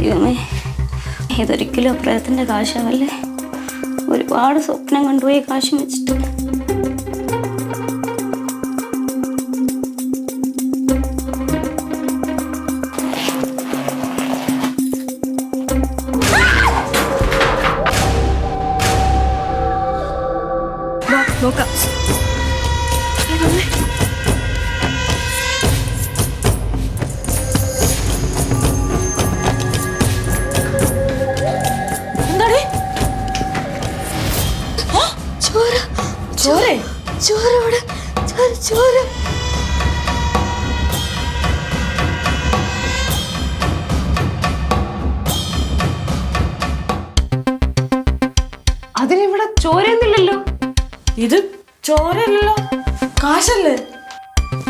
ദൈവമേ, ഇതൊരിക്കലും അപ്രയത്തിൻ്റെ കാശാവല്ലേ. ഒരുപാട് സ്വപ്നം കണ്ടുപോയി കാശ് വെച്ചിട്ട്. നോക്കാം. എന്താടേ? ചോര ചോര ചോര ഇവിടെ ചോര. അതിനിവിടെ ചോരയൊന്നുമില്ലല്ലോ. ഇത് ചോരയല്ലല്ലോ, കാശല്ലേ?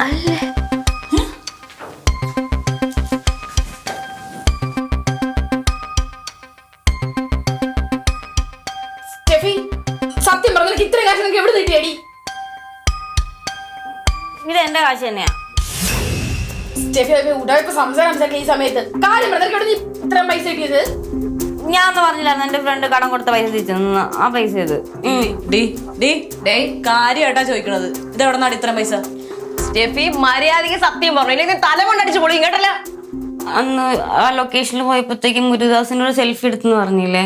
അല്ലേ? സ്റ്റെഫി, സത്യം പറഞ്ഞ ഇത്രയും കാശ് നിനക്ക് എവിടെ കിട്ടിയടി? ഇത് എന്റെ കാശ് തന്നെയാ. സ്റ്റെഫി ഉടായ്പ സംസാരിക്ക ഈ സമയത്ത്. കാര്യം പറഞ്ഞ എവിടെ നീ ഇത്രയും പൈസ കിട്ടിയത്? ഞാൻ പറഞ്ഞില്ലായിരുന്നു എന്റെ ഫ്രണ്ട് കടം കൊടുത്ത പൈസ തിരിച്ചു ആ പൈസ ഇത്. കാര്യമായിട്ടാ ചോദിക്കണത്. ഇത് എവിടെ നിന്നാണ് ഇത്രയും പൈസ? സ്റ്റെഫി മര്യാദയ്ക്ക് സത്യം പറഞ്ഞു, ഇല്ലെങ്കിൽ തല കൊണ്ടടിച്ചു പൊളിയും കേട്ടല്ല. അന്ന് ആ ലൊക്കേഷനിൽ പോയപ്പോഴത്തേക്കും ഗുരുദാസിന്റെ ഒരു സെൽഫി എടുത്തെന്ന് പറഞ്ഞില്ലേ?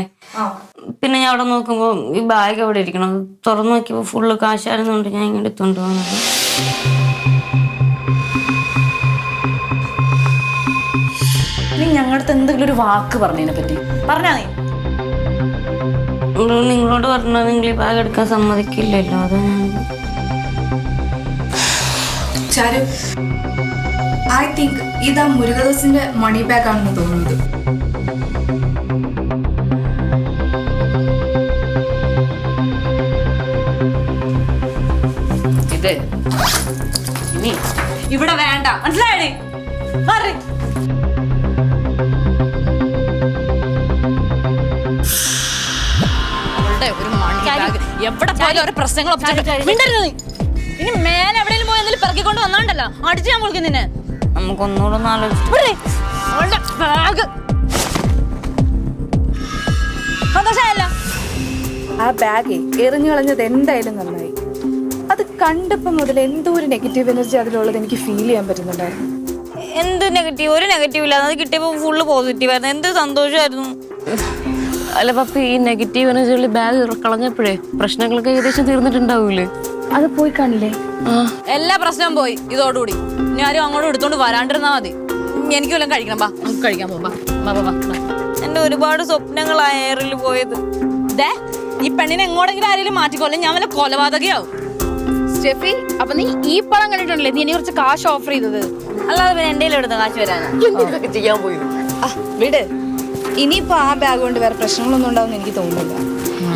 പിന്നെ ഞാൻ അവിടെ നോക്കുമ്പോ ഈ ബാഗ് അവിടെ ഇരിക്കണം. തുറന്നു നോക്കിയപ്പോ ഫുള്ള് കാശായിരുന്നുകൊണ്ട് ഞാൻ ഇങ്ങനെ എടുത്തോണ്ട് പോകുന്നത്. നീ ഞങ്ങളുടെ എന്തെങ്കിലും ഒരു വാക്ക് പറഞ്ഞതിനെ പറ്റി പറഞ്ഞാ നീ? നിങ്ങളോട് പറഞ്ഞാൽ നിങ്ങൾ ഈ ബാഗ് എടുക്കാൻ സമ്മതിക്കില്ലല്ലോ. അതാണ് ചാരു, ഐ തിങ്ക് ഇതാ മുരുകദാസിന്റെ മണി ബാഗ് ആണെന്ന് തോന്നുന്നത്. ഇത് ഇനി ഇവിടെ വേണ്ട, മനസ്സിലായേ? മാറി. ഒരു മണി ബാഗ് എവിടെ പോയാലും ഓരോ പ്രശ്നങ്ങളൊക്കെ. ഇനി മേലെ എവിടെയെങ്കിലും പോയി എന്തെങ്കിലും പിറക്കിക്കൊണ്ട് വന്നോണ്ടല്ലോ അടിച്ചു ഞാൻ വിളിക്കും നിന്നെ. നമുക്കൊന്നുകൂടെ ബാഗ് സന്തോഷമായല്ലോ. ആ ബാഗ് എറിഞ്ഞു കളഞ്ഞത് എന്തായാലും നന്നായി. അത് കണ്ടപ്പോ മുതൽ എന്തോ ഒരു നെഗറ്റീവ് എനർജി അതിലുള്ളത് എനിക്ക് ഫീൽ ചെയ്യാൻ പറ്റുന്നുണ്ടായിരുന്നു. എന്ത് നെഗറ്റീവ്? ഒരു നെഗറ്റീവ് ഇല്ല. അത് കിട്ടിയപ്പോ ഫുള്ള് പോസിറ്റീവ് ആയിരുന്നു. എന്ത് സന്തോഷമായിരുന്നു. അല്ല പപ്പി, ഈ നെഗറ്റീവ് എനർജികളിൽ ബാഗ് കളഞ്ഞപ്പോഴേ പ്രശ്നങ്ങളൊക്കെ ഏകദേശം തീർന്നിട്ടുണ്ടാവൂലേ? അത് പോയി കാണില്ലേ? എല്ലാ പ്രശ്നവും പോയി ഇതോടുകൂടി. ഇനി ആരും അങ്ങോട്ട് എടുത്തോണ്ട് വരാണ്ടിരുന്നാ മതി. എനിക്ക് വല്ലതും കഴിക്കണം. ബാ നമുക്ക് കഴിക്കാൻ പോവാ. എന്റെ ഒരുപാട് സ്വപ്നങ്ങളായ എയറിൽ പോയത്. ഈ പെണ്ണിനെ എങ്ങോട്ടെങ്കിലും ആരെങ്കിലും മാറ്റിക്കൊല്ലും, ഞാൻ വല്ല കൊലപാതകയാവും. സ്റ്റെഫി, അപ്പൊ നീ ഈ പണം കണ്ടിട്ടുണ്ടല്ലേ നീ കുറച്ച് കാശ് ഓഫർ ചെയ്തത്? അല്ലാതെ പിന്നെ എന്റെ എടുത്ത കാശ് വരാനാ? ചെയ്യാൻ പോയി. വിട്. ഇനിയിപ്പോ ആ ബാഗ് കൊണ്ട് വേറെ പ്രശ്നങ്ങളൊന്നും ഉണ്ടാവും എനിക്ക് തോന്നുന്നില്ല.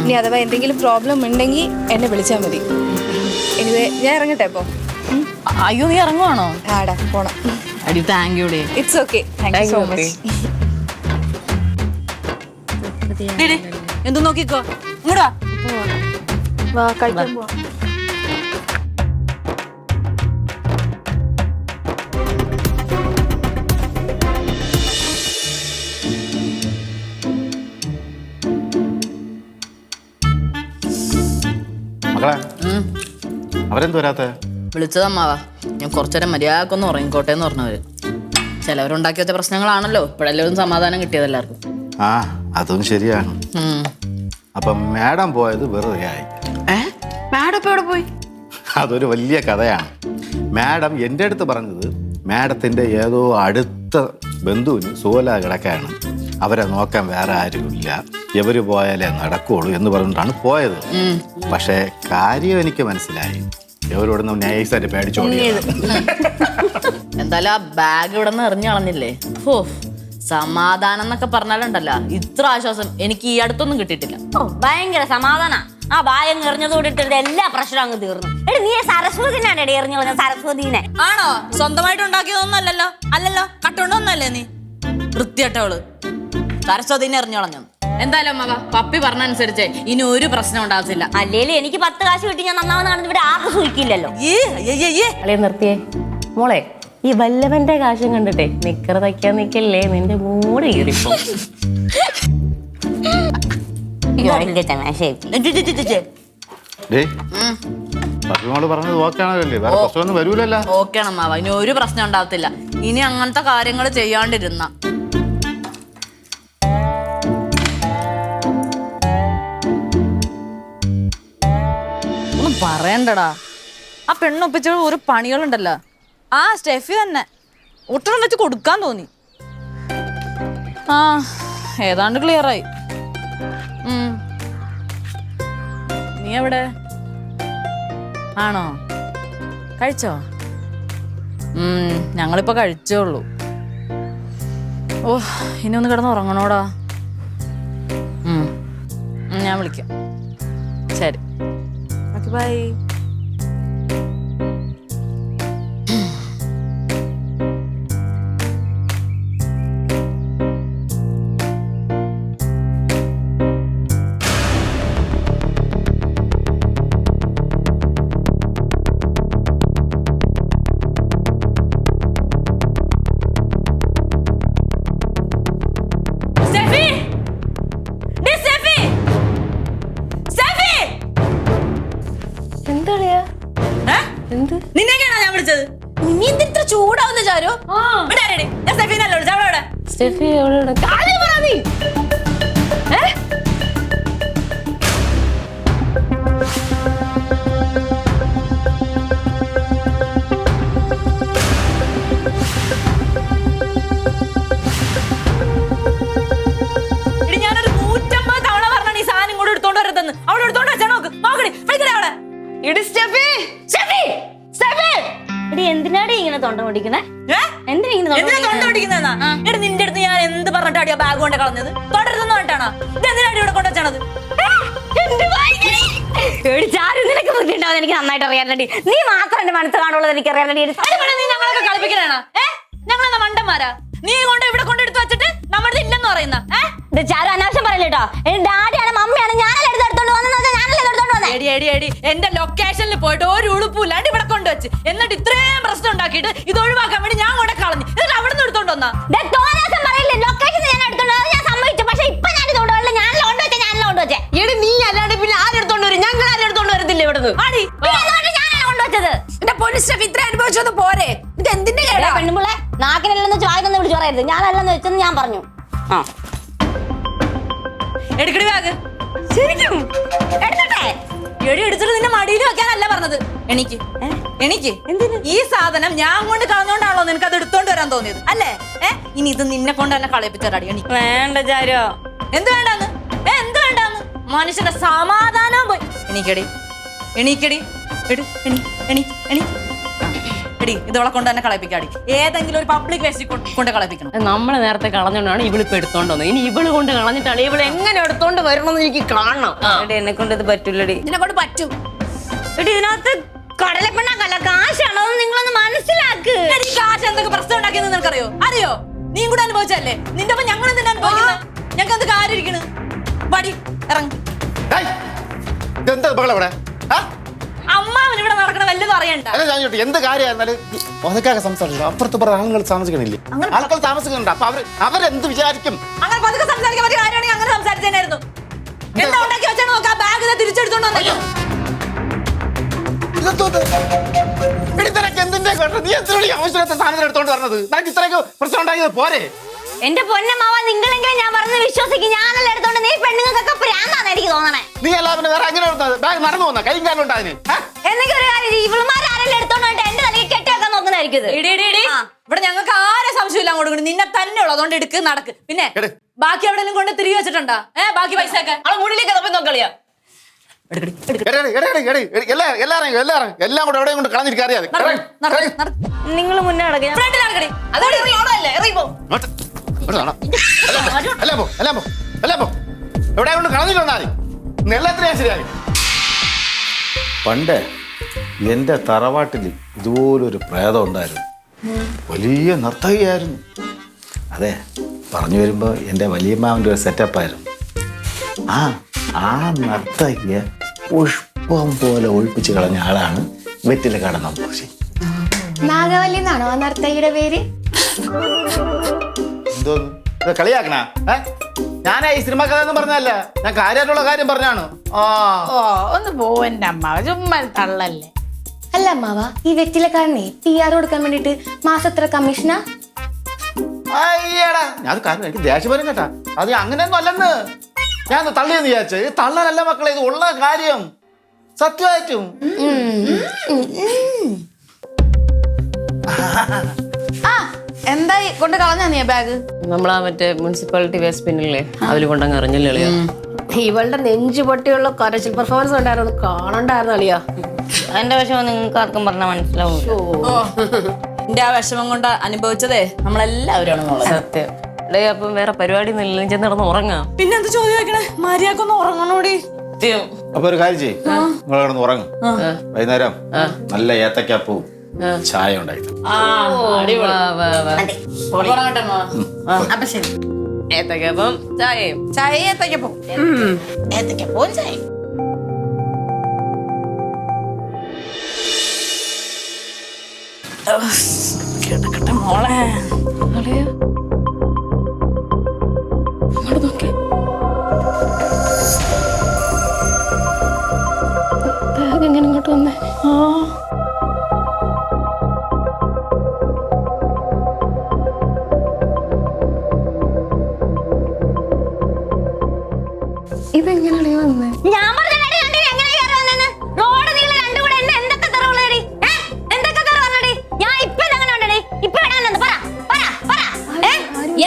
ഇനി അഥവാ എന്തെങ്കിലും പ്രോബ്ലം ഉണ്ടെങ്കിൽ എന്നെ വിളിച്ചാൽ മതി. എനിവേ ഞാൻ ഇറങ്ങട്ടെ ഇപ്പൊ. അയ്യോ, നീ ഇറങ്ങുവാണോ? ആടാ പോണം. അടി thank you day. It's okay. Thank you so much. എന്തു നോക്കിക്കോ ഇങ്ങോട്ടാ. വാ കഴിക്കാൻ പോവാം. മകളെ, അവരെന്ത് വരാത്ത? വിളിച്ചതമ്മാവാ, ഞാൻ കുറച്ചേരം മര്യാദക്കൊന്ന് ഉറങ്ങിക്കോട്ടെ എന്ന് പറഞ്ഞവര്. ചിലവരുണ്ടാക്കി വെച്ച പ്രശ്നങ്ങളാണല്ലോ ഇപ്പോഴെല്ലാവരും സമാധാനം കിട്ടിയത് എല്ലാവർക്കും. ആ, അതും ശരിയാണ്. അപ്പം മാഡം പോയത് വെറുതെ ആയി. മാഡം ഇപ്പൊ എവിടെ പോയി? അതൊരു വലിയ കഥയാണ്. മാഡം എൻ്റെ അടുത്ത് പറഞ്ഞത് മാഡത്തിൻ്റെ ഏതോ അടുത്ത ബന്ധുവിന് സുഖല കിടക്കാണ്, അവരെ നോക്കാൻ വേറെ ആരുമില്ല, ഇവര് പോയാലേ നടക്കുള്ളൂ എന്ന് പറഞ്ഞിട്ടാണ് പോയത്. പക്ഷേ കാര്യം എനിക്ക് മനസ്സിലായി. ഇവരോട് നൈസായിട്ട് പേടിച്ചോടി. എന്തായാലും ആ ബാഗ് ഇവിടെ നിന്ന് എറിഞ്ഞു കളഞ്ഞില്ലേ? ഓ, സമാധാനം എന്നൊക്കെ പറഞ്ഞാലുണ്ടല്ലോ, ഇത്ര ആശ്വാസം എനിക്ക് ഈ അടുത്തൊന്നും കിട്ടിയിട്ടില്ല. ഓ, ഭയങ്കര സമാധാന. ആ ബായം എറിഞ്ഞതോടിട്ടത് എല്ലാ പ്രശ്നവും അങ്ങ് തീർന്നു. എടി, നീ സരസ്വതിനാണ് എടി എറിഞ്ഞു കളഞ്ഞ? സരസ്വതിനെ ആണോ? സ്വന്തമായിട്ട് ഉണ്ടാക്കിയതൊന്നും അല്ലല്ലോ. അല്ലല്ലോ, കട്ടുണ്ടോന്നല്ലേ നീ? വൃത്തിയായിട്ടവള് സരസ്വതിനെ എറിഞ്ഞു കളഞ്ഞു. എന്തായാലും അമ്മ പപ്പി പറഞ്ഞനുസരിച്ച് ഇനി ഒരു പ്രശ്നം ഉണ്ടാകത്തില്ല. അല്ലേലും എനിക്ക് 10 കാശ് കിട്ടി ഞാൻ നന്നാവുന്ന കാണുന്നത് ഇവിടെ ആർക്കും സൂചിക്കില്ലല്ലോ. അളയെ നിർത്തിയേ മോളെ. ഈ വല്ലവന്റെ കാശും കണ്ടിട്ടെ നിക്കറ തയ്ക്കാൻ നിക്കല്ലേ, നിന്റെ മൂട് കീറിപ്പോ. പപ്പിമോള് പറഞ്ഞത് ഓക്കെയാണല്ലേ, വേറെ പ്രശ്നമൊന്നും വരൂലല്ലോ. ഓക്കെയാണ് അമ്മാവ, ഇനി ഒരു പ്രശ്നം ഉണ്ടാവത്തില്ല. ഇനി അങ്ങനത്തെ കാര്യങ്ങൾ ചെയ്യാണ്ടിരുന്ന ഒന്നും പറയണ്ടടാ. ആ പെണ്ണൊപ്പിച്ച ഒരു പണികളുണ്ടല്ലോ, ആ സ്റ്റെഫി തന്നെ ഒട്ടണം വെച്ച് കൊടുക്കാൻ തോന്നി. ആ ഏതാണ്ട് ക്ലിയറായി. നീ എവിടെ? ആണോ? കഴിച്ചോ? ഞങ്ങളിപ്പോ കഴിച്ചോളൂ. ഓ ഇനി ഒന്ന് കിടന്ന് ഉറങ്ങണോടാ. ഞാൻ വിളിക്കാം. ശരി, ഓക്കെ, ബൈ. നിന്നെയൊക്കെയാണോ ഞാൻ വിളിച്ചത്? നീ എന്തിത്ര ചൂടാവുന്ന ചാരു? സ്റ്റെഫി എവിടെ? ഞാനൊരു 150 തവണ പറഞ്ഞാണ് ഈ സാധനം കൂടെ എടുത്തോണ്ട് വരത്തെന്ന്. അവളെ എടുത്തോണ്ട് വെച്ചാ നോക്ക്, നോക്കടി, വിളിക്കണേ അവളെ. എന്തിനാടി ഇങ്ങനെ തൊണ്ട ഓടിക്കുന്നേ? നിന്റെ അടുത്ത് ഞാൻ എന്ത് പറഞ്ഞിട്ടാടിയാ ബാഗ് കൊണ്ട് കളഞ്ഞത്? തുടരുതെന്ന് പറഞ്ഞിട്ടാണോ? ഇത് എന്തിനാടി ഇവിടെ കൊണ്ടുവച്ചത്? നിനക്ക് ബുദ്ധിണ്ടാവും, എനിക്ക് നന്നായിട്ട് അറിയാറുണ്ട്. നീ മാത്രം എന്റെ മനസ്സ് കാണുള്ളത് എനിക്ക് അറിയാറുണ്ട്. നീ ഞങ്ങളൊക്കെ കളിപ്പിക്കണാ? ഞങ്ങളെന്നാ മണ്ടന്മാരാ? നീ കൊണ്ട് ഇവിടെ കൊണ്ടെടുത്ത് വെച്ചിട്ട് നമ്മുടെ ഇല്ലെന്ന് പറയുന്ന ചാരു അനാവശ്യം പറയല്ലേട്ടോ. ഡാഡിയാണ് മമ്മിയാണ് ഞാനല്ലേ എടുത്തോണ്ട് വന്നത്, ഞാനല്ലേ എടുത്തോണ്ട് വന്നേ. എന്റെ ലൊക്കേഷനിൽ പോയിട്ട് ഒരു ഉളുപ്പില്ലാണ്ട് ഇവിടെ കൊണ്ടുവച്ച്, എന്നിട്ട് ഇത്രയും പ്രശ്നം ഉണ്ടാക്കിയിട്ട് ഇത് ഒഴിവാക്കാൻ വേണ്ടി ഞാൻ കൂടെ കളഞ്ഞു. എന്നിട്ട് അവിടെ നിന്ന് എടുത്തോണ്ട് വന്നാ ലൊക്കേഷൻ ഞാൻ എടുത്തോണ്ട് ഞാൻ സമ്മതിച്ചു. പക്ഷെ ഇപ്പൊ ഞാൻ ഇതുകൊണ്ട് ഞാനല്ല കൊണ്ടുവച്ചേ, ഞാനല്ല കൊണ്ടുവച്ചേ. എടി നീ അല്ലാണ്ട് പിന്നെ ആരെടുത്തോണ്ട് വരും? ഞങ്ങൾ ആരെടുത്തോണ്ട് വരത്തില്ല ഇവിടുന്ന്. ഞാനല്ല കൊണ്ടുവച്ചത്. എന്റെ പൊന്നു ഇത്ര അനുഭവിച്ചത് പോരെ? ഇത് എന്തിന്റെ കേടാ? പെണ്ണുമ്പിള്ളെ നാക്കിനല്ലെന്ന് ചായന്ന് വിളിച്ചു പറയരുത്. ഞാനല്ലെന്ന് വെച്ചെന്ന് ഞാൻ പറഞ്ഞു. ആ എടുക്കടി ബാഗ്. ശരിക്കും എടുത്തോട്ടെ. എടി എടുത്തിട്ട് നിന്റെ മടിയിൽ വെക്കാനല്ല പറഞ്ഞത്. എനിക്ക് ഈ സാധനം ഞാൻ കൊണ്ട് കളഞ്ഞോണ്ടാണല്ലോ നിനക്ക് അത് എടുത്തോണ്ട് വരാൻ തോന്നിയത് അല്ലേ? ഇനി ഇത് നിന്നെ കൊണ്ട് തന്നെ കളയിപ്പിച്ചാടി. എനിക്ക് വേണ്ട ചാരോ. എന്ത് വേണ്ടാന്ന്? എന്ത് വേണ്ടാന്ന്? മനുഷ്യന്റെ സമാധാനം പോയി. എണീക്കടി, എണീക്കടി, എടി ഇതോളെ കൊണ്ട് തന്നെ കളയിപ്പിക്കാടി. ഏതെങ്കിലും ഒരു പബ്ലിക് വേസ്റ്റ് കൊണ്ട് കളയിപ്പിക്കണം. നമ്മള് നേരത്തെ കളഞ്ഞോണ്ടാണ് ഇവളിപ്പോ എടുത്തോണ്ട് വന്നത്. ഇനി ഇവള് കൊണ്ട് കളഞ്ഞിട്ടാണ് ഇവള് എങ്ങനെ എടുത്തോണ്ട് വരണമെന്ന് എനിക്ക് കാണണം. എന്നെ കൊണ്ട് ഇത് പറ്റൂലടി. ഇതിനെ കൊണ്ട് പറ്റും. എടി ഇതിനകത്ത് കടലപ്പെണ്ണ കാശാണോ? നിങ്ങളൊന്ന് മനസ്സിലാക്ക്. കാശ് എന്തൊക്കെ പ്രശ്നം ഉണ്ടാക്കിയെന്ന് നിനക്കറിയോ? അറിയോ? നീ കൂടെ അനുഭവിച്ചല്ലേ? നിന്റെ ഒപ്പം ഞങ്ങൾ എന്തിനാ അനുഭവിക്കുന്നത്? ഞങ്ങൾക്ക് എന്ത് കാര്യം ഇരിക്കണ്? പടി ഇറങ്ങി. അമ്മാവൻ ഇവിടെ നടക്കണ വല്ലതും അറിയണ്ട. എന്ത് കാര്യമായിരുന്നാലും സംസാരിച്ചു അപ്പുറത്ത് ആളുകൾ താമസിക്കണില്ലേ? ആളുകൾ താമസിക്കുന്നുണ്ട്. അപ്പൊ അവരെന്ത് വിചാരിക്കും? അങ്ങനെ പതുക്കെ സംസാരിക്കാൻ പറ്റിയ കാര്യമാണെങ്കിൽ അങ്ങനെ സംസാരിച്ചേനായിരുന്നു. എന്താ ഉണ്ടാക്കി വെച്ചാൽ നോക്കാം. ബാഗ് തിരിച്ചെടുത്തോണ്ട് വന്നേക്കും. നീ എന്തിനാണ് ആവശ്യമില്ലാത്ത സാധനം എടുത്തോണ്ട് പറഞ്ഞത്? നിനക്ക് ഇത്രയൊക്കെ പ്രശ്നം ഉണ്ടാക്കിയത് പോരെ? എന്റെ പൊന്നമ്മാവ, നിങ്ങളെങ്കിലും ഞാൻ പറഞ്ഞ് വിശ്വസിക്കും. ഞാനല്ല എടുത്തോണ്ട്. നീ പെണ്ണുങ്ങൾക്കൊക്കെ പ്രാന്താന്ന് എനിക്ക് തോന്നണേ. നീ എല്ലാവരും വേറെ അങ്ങനെ ബാഗ് നടന്നു പോന്ന കൈയും കാലം ഉണ്ടാതിന് എന്തെങ്കിലും ഒരു കാര്യം ഇവളുമാരെല്ലാം എടുത്തോണ്ട് എന്റെ തലയിൽ കെട്ടിയൊക്കെ നോക്കുന്നതായിരിക്കും. ഇവിടെ ഞങ്ങൾക്ക് ആരെ സംശയമില്ല. അങ്ങോട്ട് നിന്നെ തന്നെ ഉള്ളു. അതുകൊണ്ട് എടുക്ക്, നടക്ക്. പിന്നെ ബാക്കി എവിടെയെങ്കിലും കൊണ്ട് തിരികെ വെച്ചിട്ടുണ്ടാ? ബാക്കി പൈസ ഒക്കെ അവളെ മുകളിലേക്ക് പോയി നോക്കളിയാ. എല്ലാം കൂടെ എവിടെയും കൊണ്ട് കളഞ്ഞിരിക്കാൻ അറിയാതെ നിങ്ങൾ മുന്നേ നടക്കുക. എവിടെ കൊണ്ട് കളഞ്ഞിട്ടുണ്ടായി എല്ലാത്തിനും ശരിയായി. പണ്ട് എൻ്റെ തറവാട്ടിൽ ഇതുപോലൊരു പ്രേതം ഉണ്ടായിരുന്നു. വലിയ നർത്തകിയായിരുന്നു. അതെ, പറഞ്ഞു വരുമ്പോൾ എൻ്റെ വലിയമ്മാവൻ്റെ ഒരു സെറ്റപ്പായിരുന്നു. ആ നർത്തകിയെ പുഷ്പം പോലെ ഒഴിപ്പിച്ച് കളഞ്ഞ ആളാണ് വെറ്റില കടന്ന. നാഗവല്ലി എന്നാണോ ആ നർത്തകിയുടെ പേര്? എന്തോന്ന് കളിയാക്കണ? ഞാൻ ഈ സിനിമ കഥ ഒന്നും പറഞ്ഞല്ല, ഞാൻ കാര്യമായിട്ടുള്ള കാര്യം പറഞ്ഞാണ്. ഓ ഒന്ന് പോവന്റെ അമ്മ, ചുമ്മാ തള്ളല്ലേ. അല്ല അമ്മാവ, ഈ വെറ്റിലക്കാരനെ PR കൊടുക്കാൻ വേണ്ടിട്ട് മാസം എത്ര കമ്മീഷനാ? അയ്യടാ, ഞാൻ കാര്യം എനിക്ക് ദേഷ്യം വരും കേട്ടാ. അത് അങ്ങനെയൊന്നും അല്ലെന്ന് ഞാൻ തള്ളിയെന്ന് വിചാരിച്ചു. ഇത് തള്ളലല്ല മക്കളെ, ഇത് ഉള്ള കാര്യം സത്യമായിട്ടും. ആ എന്തായി കൊണ്ട് കളഞ്ഞാ നീ ബാഗ്? നമ്മളാ മറ്റേ മുനിസിപ്പാലിറ്റി വേസ്റ്റ് പിന്നില്ലേ, അതിൽ കൊണ്ടങ്ങ് അറിഞ്ഞില്ലേ അളിയാ? ഇവളുടെ നെഞ്ചു പൊട്ടിയുള്ള കരച്ചിൽ പെർഫോമൻസ് ഉണ്ടായിരുന്നു, കാണണ്ടായിരുന്നു അളിയാ. എന്റെ വിഷമം നിങ്ങൾക്ക് ആർക്കും പറഞ്ഞാൽ മനസ്സിലാവും. എന്റെ ആ വിഷമം കൊണ്ട് അനുഭവിച്ചതേ നമ്മളെല്ലാവരും സത്യം. അല്ലേ അപ്പം വേറെ പരിപാടി ഒന്നും ചെന്ന് നടന്ന് ഉറങ്ങാം. പിന്നെന്ത് ചോദ്യം വെക്കണേ? മര്യാദക്കൊന്ന് ഉറങ്ങണോടി. അപ്പൊ ഒരു കാര്യം ചെയ്യും, നിങ്ങൾ കിടന്ന് ഉറങ്ങും. വൈകുന്നേരം നല്ല ഏത്തക്കാപ്പവും ചായ ഉണ്ടായിട്ട്. അപ്പൊ ശരി, ഏത്തക്കപ്പം ചായയും. ചായ ഏത്തക്കപ്പോ ഏത്തക്കപ്പോ ചായ. കിടക്കട്ടെ മോളെ. എങ്ങനെ ഇങ്ങോട്ട് വന്നേ? ഇതെങ്ങനെയാണ് വന്നേ? ഞാൻ പറഞ്ഞ എങ്ങനെ കയറി വന്നെന്ന്? റോഡ് നിങ്ങൾ രണ്ടും കൂടെ എന്നെ എന്തൊക്കെ തെറിവുള്ളടി? എന്തൊക്കെ തെറി പറഞ്ഞടി? ഞാൻ ഇപ്പൊ എങ്ങനെ ഉണ്ടടി? ഇപ്പൊ എവിടെയാണെന്ന് പറ പറ പറ.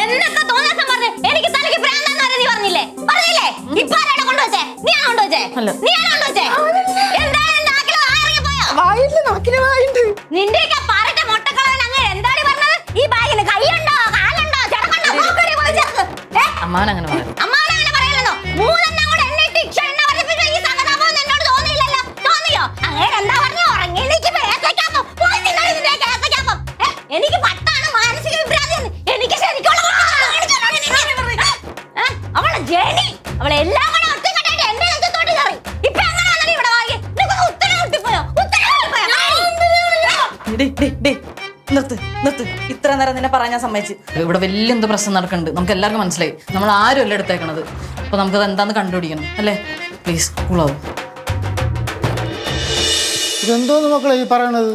എന്നൊക്കെ തോന്നാസം പറഞ്ഞ് എനിക്ക് തലയ്ക്ക് ഭ്രാന്താന്ന് വരെ നീ പറഞ്ഞില്ലേ? പറഞ്ഞില്ലേ? ഇപ്പൊ ആരാണ് കൊണ്ടുവച്ചേ? നീയാണോ കൊണ്ടുവച്ചേ? നീയാണോ കൊണ്ടുവച്ചേ? എന്താണ് നാക്കില് വായിറങ്ങി പോയോ? വായില്ല, നാക്കിന് വായുണ്ട്. നിന്റെയൊക്കെ പറട്ട മുട്ടക്കളവൻ അങ്ങനെ എന്താണ് പറഞ്ഞത്? ഈ ബാഗിന് കൈയുണ്ടോ കാലുണ്ടോ ചെറുക്കുണ്ടോ നോക്കടി പോയി ചെറുക്ക്. അമ്മാവനങ്ങനെ പറയാം. അമ്മാവനങ്ങനെ പറയലെന്നോ? മൂന്നെണ്ണം കൂടെ എന്നെ ഇട്ട് എണ്ണ വർദ്ധിപ്പിച്ച ഈ സഹതാപം എന്നോട് തോന്നിയില്ലല്ലോ? തോന്നിയോ? അങ്ങനെ എന്താ പറഞ്ഞു? ഉറങ്ങി എണീക്കുമ്പോ ഏത്തക്കാപ്പം പോയി നിന്നോട് ഇതിന്റെയൊക്കെ ഏത്തക്കാപ്പം. എനിക്ക് പട്ടാണ് മാനസിക വിഭ്രാന്തി. എനിക്ക് ശരിക്കുള്ള അവളെ ജേണി അവളെ എല്ലാം കൂടെ ഒറ്റക്കെട്ടായിട്ട് എന്റെ നെഞ്ചത്തോട്ട് കയറി. ഇപ്പൊ എങ്ങനെ വന്നത് ഇവിടെ വാങ്ങി? നിനക്ക് ഉത്തരം കിട്ടിപ്പോയോ? ഉത്തരം കിട്ടിപ്പോയോ? നിർത്ത് നിർത്ത്. ഇത്ര നേരം നിന്നെ പറയാൻ ഞാൻ സമ്മതിച്ചു. ഇവിടെ വലിയ എന്ത് പ്രശ്നം നടക്കുന്നുണ്ട്, നമുക്ക് എല്ലാവർക്കും മനസ്സിലായി. നമ്മൾ ആരും അല്ല എടുത്തേക്കണത്. അപ്പൊ നമുക്കത് എന്താന്ന് കണ്ടുപിടിക്കണം അല്ലേ? പ്ലീസ് കൂളാവും. ഇതെന്തോന്ന് മക്കളെ ഈ പറയണത്?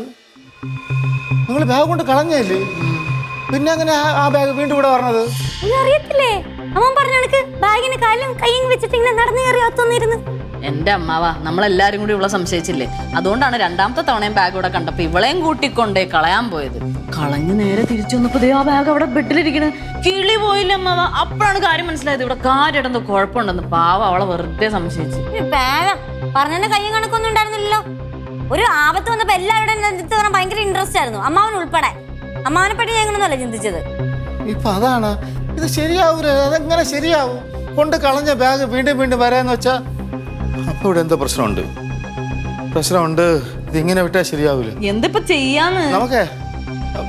നിങ്ങൾ ബാഗ് കൊണ്ട് കളഞ്ഞല്ലേ, പിന്നെ അങ്ങനെ ആ ബാഗ് വീണ്ടും ഇവിടെ പറഞ്ഞത്? അറിയത്തില്ലേ? അമ്മ പറഞ്ഞ കണക്ക് ബാഗിന് കാലും കൈയും വെച്ചിട്ട് ഇങ്ങനെ നടന്നു കയറി അകത്തൊന്നിരുന്നു. എന്റെ അമ്മാവാ, നമ്മളെല്ലാരും കൂടി ഇവളെ സംശയിച്ചില്ലേ? അതുകൊണ്ടാണ് രണ്ടാമത്തെ തവണയും ബാഗ് ഇവിടെ കണ്ടപ്പോ ഇവളെയും കൂട്ടിക്കൊണ്ടേ കളയാൻ പോയത്. കളഞ്ഞ് നേരെ തിരിച്ചു വന്നപ്പോ ആ ബാഗ് അവിടെ ബെഡിലിരിക്കണ്. കിളി പോയില്ല അമ്മാവാ. അപ്പോഴാണ് കാര്യം മനസ്സിലായത്, ഇവിടെ കാര്യമായിട്ടെന്തോ കുഴപ്പമുണ്ടെന്ന്. പാവ അവളെ വെറുതെ സംശയിച്ചു. പറഞ്ഞ കയ്യും കണക്കൊന്നും ഉണ്ടായിരുന്നില്ലല്ലോ. ഒരു ആപത്ത് വന്നപ്പോ എല്ലാവരുടെയും നെഞ്ചത്ത് പറഞ്ഞാൽ ഭയങ്കര ഇൻട്രസ്റ്റ് ആയിരുന്നു, അമ്മാവൻ ഉൾപ്പെടെ. അമ്മാവനെ പറ്റി ഞങ്ങളൊന്നുമല്ല ചിന്തിച്ചത്. ഇപ്പൊ അതാണ് ഇത് ശരിയാവൂല. അതെങ്ങനെ ശരിയാവും? കൊണ്ട് കളഞ്ഞ ബാഗ് വീണ്ടും വീണ്ടും വരാന്ന് വെച്ചാ അപ്പൊ ഇവിടെ എന്തോ പ്രശ്നമുണ്ട്. ഇതിങ്ങനെ വിട്ടാൽ ശരിയാവൂല. എന്തിപ്പോ ചെയ്യാന്ന്? നമുക്ക്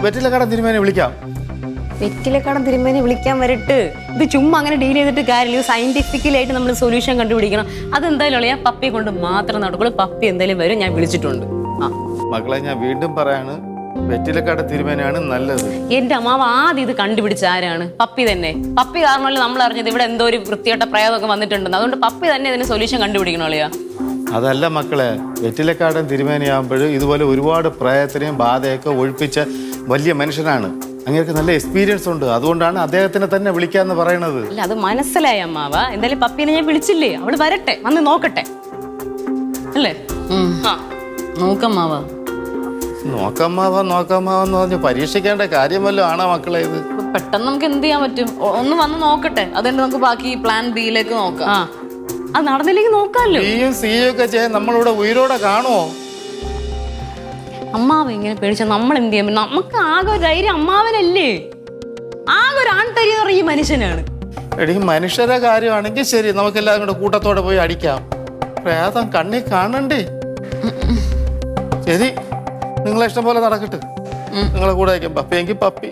വെറ്റിലക്കാടൻ തിരുമേനെ വിളിക്കാം. വെറ്റിലക്കാടൻ തിരുമേനെ വിളിക്കാൻ വരട്ട്. ഇത് ചുമ്മാ അങ്ങനെ ഡീൽ ചെയ്തിട്ട് കാര്യമില്ല. സയന്റിഫിക്കലായിട്ട് നമ്മൾ സൊല്യൂഷൻ കണ്ടുപിടിക്കണം. അതെന്തായാലും അളിയാ പപ്പിയെ കൊണ്ട് മാത്രം നടക്കുള്ളൂ. പപ്പി എന്തായാലും വരും, ഞാൻ വിളിച്ചിട്ടുണ്ട്. മക്കളെ, ഞാൻ വീണ്ടും പറയാണ്, വെറ്റിലക്കാടൻ തിരുമേനയാണ് നല്ലത്. എന്റെ അമ്മാവ് ആദ്യം ഇത് കണ്ടുപിടിച്ച ആരാണ്? പപ്പി തന്നെ. പപ്പി കാരണമല്ലേ നമ്മൾ അറിഞ്ഞത് ഇവിടെ എന്തോ ഒരു വൃത്തിയോട്ട പ്രയോഗമൊക്കെ വന്നിട്ടുണ്ടെന്ന്. അതുകൊണ്ട് പപ്പി തന്നെ ഇതിന് സൊല്യൂഷൻ കണ്ടുപിടിക്കണോ അളിയാ? അതല്ല മക്കളെ, വെറ്റിലക്കാടൻ തിരുമേനയാകുമ്പോൾ ഇതുപോലെ ഒരുപാട് പ്രയത്നം ബാധയൊക്കെ ഒഴിപ്പിച്ച വലിയ മനുഷ്യനാണ്. അങ്ങനെ നല്ല എക്സ്പീരിയൻസ് ഉണ്ട്. അതുകൊണ്ടാണ് അദ്ദേഹത്തിനെ തന്നെ വിളിക്കാന്ന് പറയണത്. അല്ല, അത് മനസ്സിലായി അമ്മാവ. എന്തായാലും പപ്പീനെ ഞാൻ വിളിച്ചില്ലേ, അവള് വരട്ടെ, വന്ന് നോക്കട്ടെ അല്ലേ? നോക്കമ്മാവാ. നോക്കാമാവെന്ന് പറഞ്ഞ് പരീക്ഷിക്കേണ്ട കാര്യം വല്ലതും ആണോ മക്കളെ ഇത്? പെട്ടെന്ന് നമുക്ക് എന്ത് ചെയ്യാൻ പറ്റും? ഒന്ന് വന്ന് നോക്കട്ടെ, അതുകൊണ്ട് നമുക്ക് ബാക്കി പ്ലാൻ ബിയിലേക്ക് നോക്കാം. അത് നടന്നില്ലെങ്കിൽ നോക്കാമല്ലോ. ബിയും സിയും ഒക്കെ ചെയ്യാൻ നമ്മളിവിടെ ഉയരോടെ കാണുമോ? അമ്മാവ ഇങ്ങനെ പേടിച്ച നമ്മൾ എന്ത് ചെയ്യാൻ പറ്റും? നമുക്ക് ആകെ ഒരു ധൈര്യം അമ്മാവനല്ലേ. ആകെ ഒരു ആൺതരി എന്ന് പറഞ്ഞ ഈ മനുഷ്യനാണ്. എടീ, മനുഷ്യരുടെ കാര്യമാണെങ്കിൽ ശരി, നമുക്കെല്ലാവരും കൂടെ കൂട്ടത്തോടെ പോയി അടിക്കാം. പ്രേതം കണ്ണി കാണണ്ടേ? ശരി, നിങ്ങളെ ഇഷ്ടം പോലെ നടക്കട്ടെ. നിങ്ങളെ കൂടെ അയക്കാം. പപ്പിയെങ്കിൽ പപ്പി.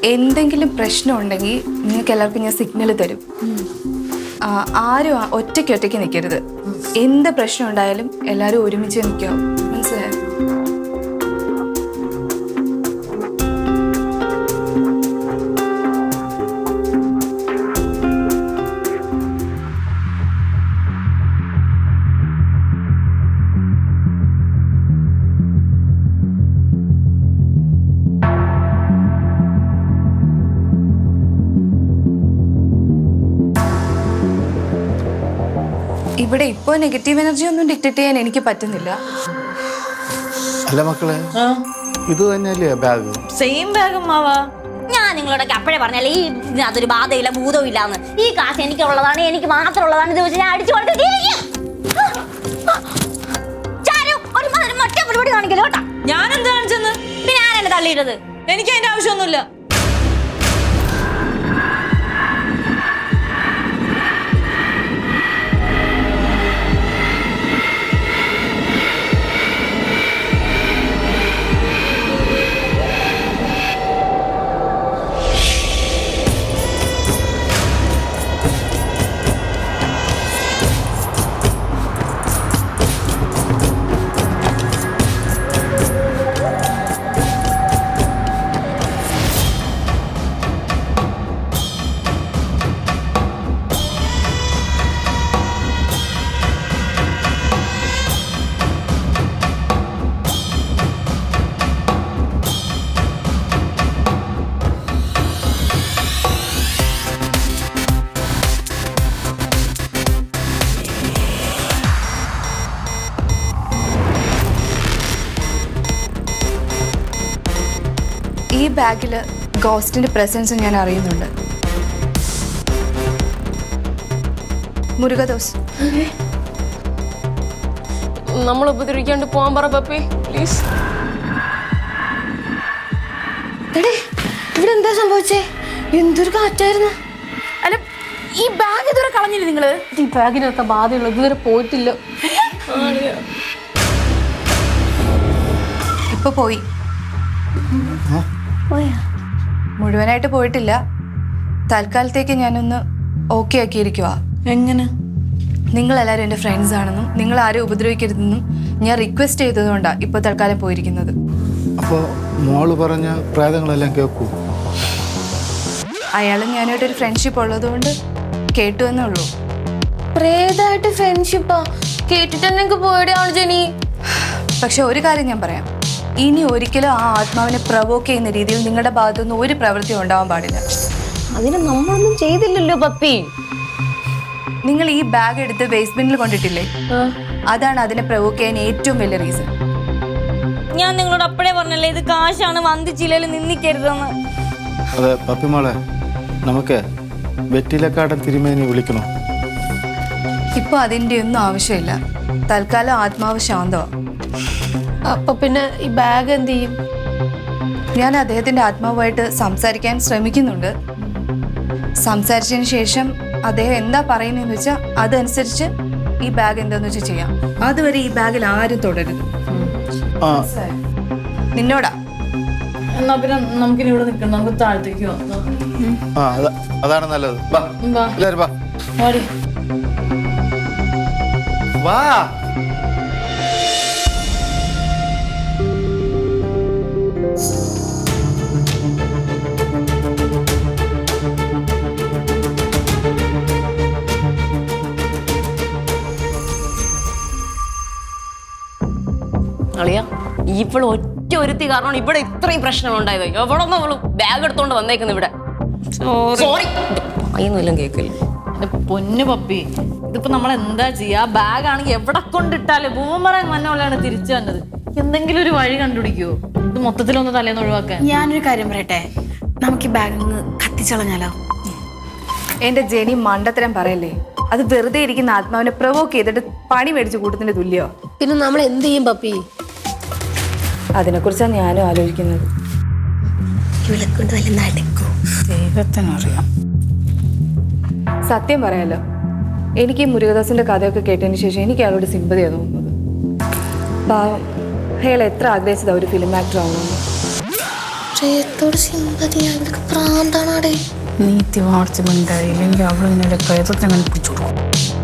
എന്തെങ്കിലും പ്രശ്നം ഉണ്ടെങ്കിൽ നിങ്ങൾക്ക് എല്ലാവർക്കും ഞാൻ സിഗ്നൽ തരും. ആരും ഒറ്റയ്ക്ക് നിൽക്കരുത്. എന്ത് പ്രശ്നം ഉണ്ടായാലും എല്ലാവരും ഒരുമിച്ച് നിൽക്കുക. മനസ്സിലായോ? ഇവിടെ ഇപ്പോൾ നെഗറ്റീവ് എനർജി ഒന്നും ഡിക്റ്റേറ്റ് ചെയ്യാൻ എനിക്ക് പറ്റുന്നില്ല. അല്ല മക്കളെ, ഇത് തന്നെയല്ലേ ബാഗ്? സെയിം ബാഗ് അമ്മാവാ. ഞാൻ നിങ്ങളോടൊക്കെ അപ്പോഴേ പറഞ്ഞല്ലേ ഈ അതൊരു ബാധയില്ല ഭൂതവും ഇല്ലാന്ന്. ഈ കാശ് എനിക്കുള്ളതാണ്, എനിക്ക് മാത്രമുള്ളതാണ്. ഇത് വെച്ച് ഞാൻ അടിച്ചു പരിപാടി കാണിക്കല്ലോ കേട്ടാ. ഞാൻ എന്താ കാണിച്ചെന്ന്? പിന്നെ ഞാനെന്നെ തള്ളിയിട്ടത്? എനിക്ക് അതിന്റെ ആവശ്യമൊന്നുമില്ല. ഈ ബാഗിൽ ഗോസ്റ്റിന്റെ പ്രസൻസ് ഞാൻ അറിയുന്നുണ്ട്. മുരുകദോസ്, നമ്മൾ ഉപദ്രവിക്കാണ്ട് പോവാൻ പറ പപ്പി പ്ലീസ്. ഇവിടെ എന്താ സംഭവിച്ചേ? എന്തൊരു കാറ്റായിരുന്നു. അല്ല, ഈ ബാഗ് ഇതുവരെ കളഞ്ഞില്ല നിങ്ങള്? ഈ ബാഗിനൊക്കെ ബാധയുള്ള ഇതുവരെ പോയിട്ടില്ല. ഇപ്പൊ പോയി. മുഴുവനായിട്ട് പോയിട്ടില്ല. തൽക്കാലത്തേക്ക് ഞാനൊന്ന് ഓക്കെ ആക്കിയിരിക്കുക. എങ്ങനെ? നിങ്ങളെല്ലാവരും എൻ്റെ ഫ്രണ്ട്സ് ആണെന്നും നിങ്ങൾ ആരും ഉപദ്രവിക്കരുതെന്നും ഞാൻ റിക്വസ്റ്റ് ചെയ്തതുകൊണ്ടാണ് ഇപ്പോൾ തൽക്കാലം പോയിരിക്കുന്നത്. അപ്പോൾ മോള് പറഞ്ഞ പ്രേതങ്ങളെല്ലാം കേൾക്കൂ? അയാളും ഞാനായിട്ടൊരു ഫ്രണ്ട്ഷിപ്പ് ഉള്ളതുകൊണ്ട് കേട്ടു എന്നേ ഉള്ളൂ. പ്രേതായിട്ട് ഫ്രണ്ട്ഷിപ്പാ? കേട്ടിട്ട് എനിക്ക് പോയിടാണ് ജെനി. പക്ഷെ ഒരു കാര്യം ഞാൻ പറയാം, ഇനി ഒരിക്കലും ആ ആത്മാവിനെ പ്രവോക്ക് ചെയ്യുന്ന രീതിയിൽ നിങ്ങളുടെ ഭാഗത്തുനിന്ന് ഒരു പ്രവൃത്തി ഉണ്ടാവാൻ പാടില്ല. അതിന് നമ്മളൊന്നും ചെയ്തില്ലല്ലോ പപ്പി. നിങ്ങൾ ഈ ബാഗ് എടുത്ത് വേസ്റ്റ് ബിന്നിൽ കൊണ്ടിട്ടില്ലേ? അതാണ് അതിനെ പ്രവോക്ക് ചെയ്യാൻ ഏറ്റവും വലിയ റീസൺ. ഞാൻ നിങ്ങളോട് അപ്പോഴേ പറഞ്ഞല്ലേ ഇത് കാശാണ്, വന്ദിച്ചില്ലേലും നിന്ദിക്കരുതെന്ന്. അതെ പപ്പിമോളെ, നമുക്ക് വെറ്റിലക്കാടൻ തിരുമേനി വിളിക്കണോ? ഇപ്പൊ അതിൻ്റെ ഒന്നും ആവശ്യമില്ല. തൽക്കാലം ആത്മാവ് ശാന്തമാണ്. അപ്പൊ പിന്നെ ഈ ബാഗ് എന്ത് ചെയ്യും? ഞാൻ അദ്ദേഹത്തിന്റെ ആത്മാവുമായിട്ട് സംസാരിക്കാൻ ശ്രമിക്കുന്നുണ്ട്. സംസാരിച്ചതിന് ശേഷം അദ്ദേഹം എന്താ പറയുന്നതെന്ന് വെച്ചാൽ അതനുസരിച്ച് ഈ ബാഗ് എന്താന്ന് വെച്ചാൽ ചെയ്യാം. അതുവരെ ഈ ബാഗിൽ ആരും തുടരുത്. നിന്നോടാ. എന്നാ പിന്നെ നമുക്കിനി ഇവിടെ നിൽക്കണം, നമുക്ക് താഴത്തേക്ക് അതാണ് നല്ലത്. എല്ലാവരും വാ. അളിയാ, ഇപ്പോൾ ഒറ്റ ഒരുത്തി കാരണം ഇവിടെ ഇത്രയും പ്രശ്നങ്ങൾ ഉണ്ടായത്. എവിടെ നിന്ന് അവള് ബാഗ് എടുത്തോണ്ട് വന്നേക്കുന്നു ഇവിടെ? സോറി, അയ്യൊന്നും കേൾക്കില്ല. എന്റെ പൊന്നു പപ്പി, ഇതിപ്പോ നമ്മൾ എന്താ ചെയ്യാ? ബാഗ് ആണെങ്കിൽ എവിടെ കൊണ്ടിട്ടാല് ബൂമറാൻ മന്നോളാണ് തിരിച്ചു വന്നത്. എന്തെങ്കിലും ഒരു വഴി കണ്ടുപിടിക്കുവോ ഇത് മൊത്തത്തിലൊന്ന് തലേന്ന് ഒഴിവാക്കാൻ? ഞാനൊരു കാര്യം പറയട്ടെ, നമുക്ക് ഈ ബാഗ് കത്തിച്ചളഞ്ഞാലോ? എന്റെ ജെനി മണ്ടത്തരം പറയല്ലേ. അത് വെറുതെ ഇരിക്കുന്ന ആത്മാവിനെ പ്രവോക്ക് ചെയ്തിട്ട് പണി മേടിച്ച് കൂട്ടത്തിന്റെ തുല്യോ? പിന്നെ നമ്മൾ എന്ത് ചെയ്യും പപ്പി? അതിനെക്കുറിച്ചാണ് ഞാനും ആലോചിക്കുന്നത്. ദൈവത്തിനറിയാം. സത്യം പറയാലോ, എനിക്ക് ഈ മുരുകദാസിന്റെ കഥയൊക്കെ കേട്ടതിന് ശേഷം എനിക്ക് അയാളോട് സിമ്പതിയാണ് തോന്നുന്നത്. പാവം, അയാൾ എത്ര ആഗ്രഹിച്ചതാ ഒരു ഫിലിം ആക്ടർ ആവണമെന്ന്. പ്രേതത്തോട് സിമ്പതി അവൾക്ക് പ്രാന്താണാടേ. നീത്തി വാർച്ച മിണ്ടായി ഇല്ലെങ്കിൽ അവൾ ഇന്നലെ പ്രേതത്തിനെ പിടിച്ചു കൊടുക്കും.